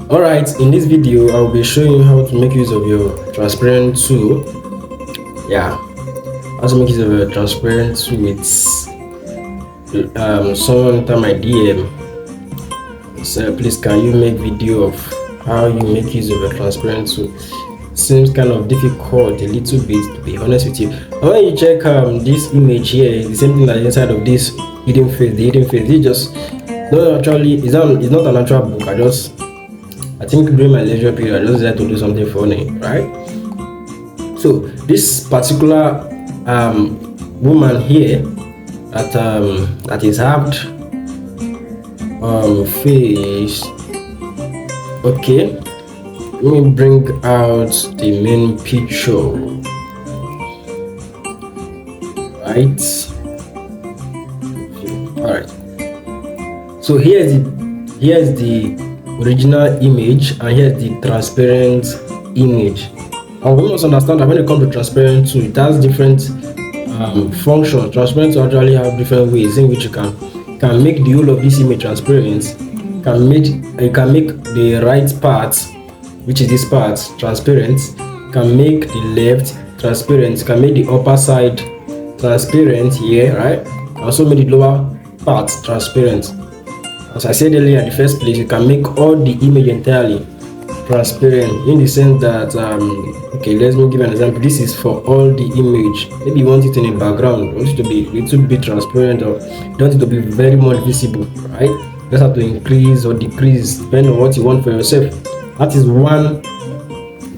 Alright, in this video I'll be showing you how to make use of your transparent tool. Yeah, how to make use of a transparent tool with someone enter my DM. So please, can you make video of how you make use of a transparent tool? Seems kind of difficult a little bit, to be honest with you. And when you check this image here, the same thing that inside of this hidden face. The hidden face, it just no, actually it's not an actual book. I think during my leisure period I just decided to do something funny, right? So this particular woman here that is halved face. Okay, let me bring out the main picture, right? All right, so here's the original image and here's the transparent image. And we must understand that when it comes to transparent tool, it has different functions. Transparent tool actually have different ways in which you can make the whole of this image transparent. You can make the right part, which is this part, transparent. You can make the left transparent. You can make the upper side transparent here, right? Also make the lower part transparent. As I said earlier, in the first place, you can make all the image entirely transparent, in the sense that okay, let me give an example. This is for all the image. Maybe you want it in the background, you want it to be a little bit transparent, or you want it to be very much visible, right? You just have to increase or decrease depending on what you want for yourself. That is one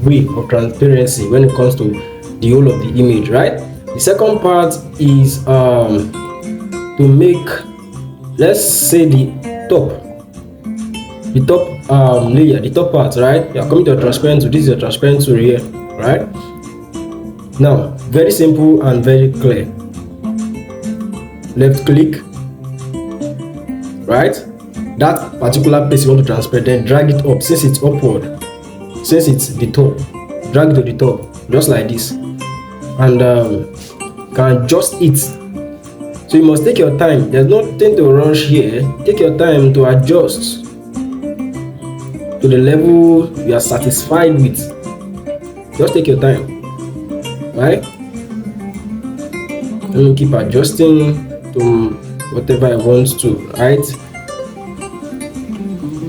way of transparency when it comes to the whole of the image, right? The second part is to make, let's say, the top layer, the top part, right? You are coming to a transparent tool. This is a transparent tool here, right? Now, very simple and very clear. Left click, right? That particular place you want to transparent, then drag it up. Since it's upward, since it's the top, drag it to the top, just like this, and can adjust it. So you must take your time. There's nothing to rush here. Take your time to adjust to the level you are satisfied with. Just take your time, right? And keep adjusting to whatever I want to, right?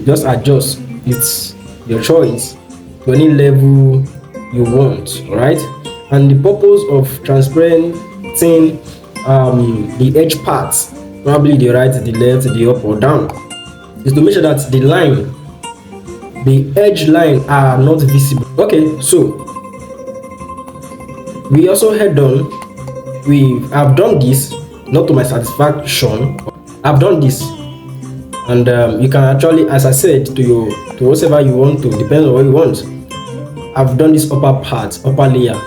Just adjust. It's your choice to any level you want, right? And the purpose of transparenting the edge parts, probably the right, the left, the up or down, is to make sure that the edge line are not visible. Okay, so we also head on. I've done this, not to my satisfaction. I've done this, and you can actually, as I said, to whatever you want to, depends on what you want. I've done this upper part, upper layer.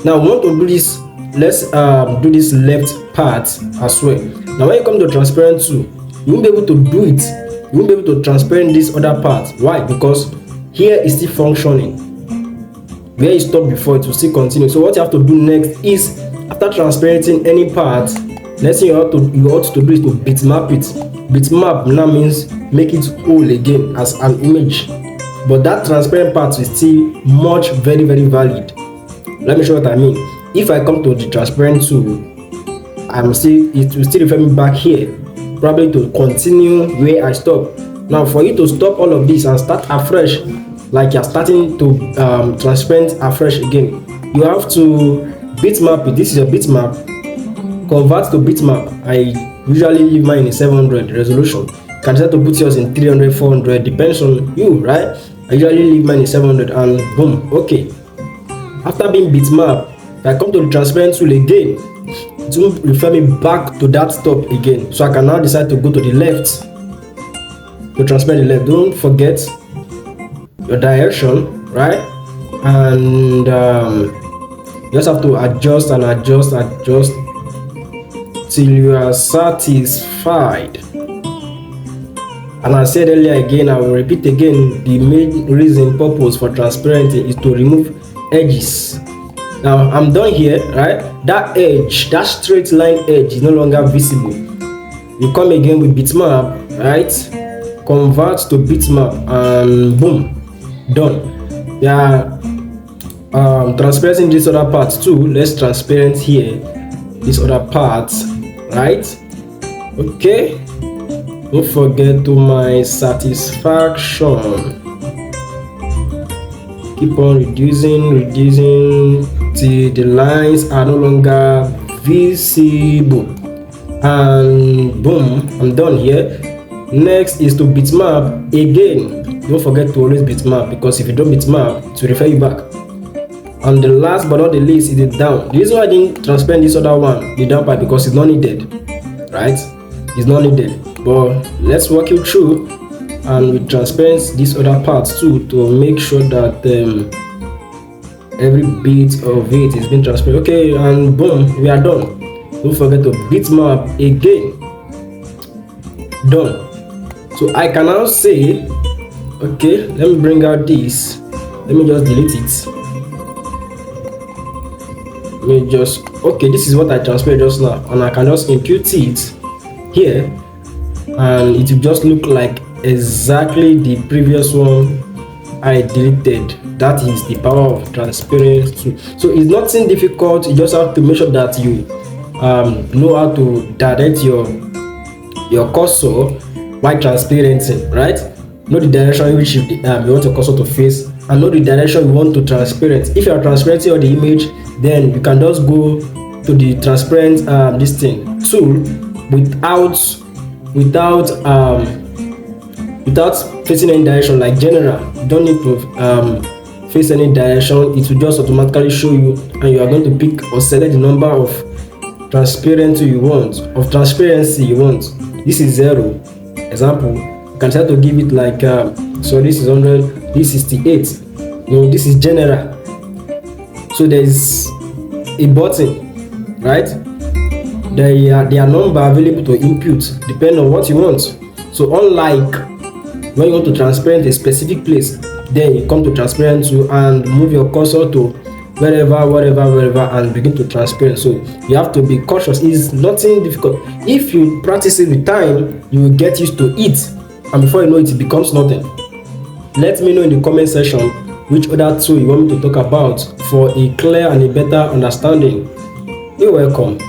Now we want to do this. Let's do this left part as well. Now when you come to transparent tool, you won't be able to do it. You won't be able to transparent this other part. Why? Because here is still functioning. Where you stopped before, it will still continue. So what you have to do next is, after transparenting any part, next thing you ought to do is to bitmap it. Bitmap now means make it whole again as an image. But that transparent part is still very valid. Let me show what I mean. If I come to the transparent tool, it will still refer me back here, probably to continue where I stop. Now for you to stop all of this and start afresh, like you're starting to transparent afresh again, you have to bitmap it. This is a bitmap. Convert to bitmap. I usually leave mine in 700 resolution. You can decide to put yours in 300, 400, depends on you, right? I usually leave mine in 700 and boom, okay. After being bitmap, if I come to the transparent tool again, it will refer me back to that stop again. So I can now decide to go to the left, to transparent the left. Don't forget your direction, right? And you just have to adjust and adjust till you are satisfied. And I said earlier again, I will repeat again, the main reason, purpose for transparency is to remove edges. Now I'm done here, right? That edge, that straight line edge is no longer visible. You come again with bitmap, right? convert to bitmap, and boom, done. Yeah. Transparency in this other part too. Let's transparent here this other part, right? Okay, don't forget to my satisfaction. Keep on reducing till the lines are no longer visible, and boom, I'm done here. Next is to bitmap again. Don't forget to always bitmap, because if you don't bitmap, it will refer you back. And the last but not the least is the down. The reason why I didn't transparent this other one, the down part, because it's not needed, right? It's not needed. But let's walk you through, and we transparent this other part too, to make sure that every bit of it is being transparent. Okay, and boom, we are done. Don't forget to bitmap again. Done. So I can now say, okay, let me bring out this. Let me just delete it. Okay, this is what I transferred just now, and I can just impute it here, and it will just look like exactly the previous one I deleted. That is the power of transparency. So it's nothing difficult. You just have to make sure that you know how to direct your cursor while transparenting, right? Know the direction in which you want your cursor to face, and know the direction you want to transparent. If you are transparenting on the image, then you can just go to the transparent this thing tool without facing any direction, like general. You don't need to face any direction. It will just automatically show you, and you are going to pick or select the number of transparency you want. This is 0. Example, you can try to give it like so this is 100, this is 68. No, this is general. So there is a button, right? There are number available to input depending on what you want. So unlike when you want to transparent a specific place, then you come to transparent to and move your cursor to wherever and begin to transparent. So you have to be cautious. It's nothing difficult. If you practice it with time, you will get used to it, and before you know it, it becomes nothing. Let me know in the comment section which other tool you want me to talk about for a clear and a better understanding. You're welcome.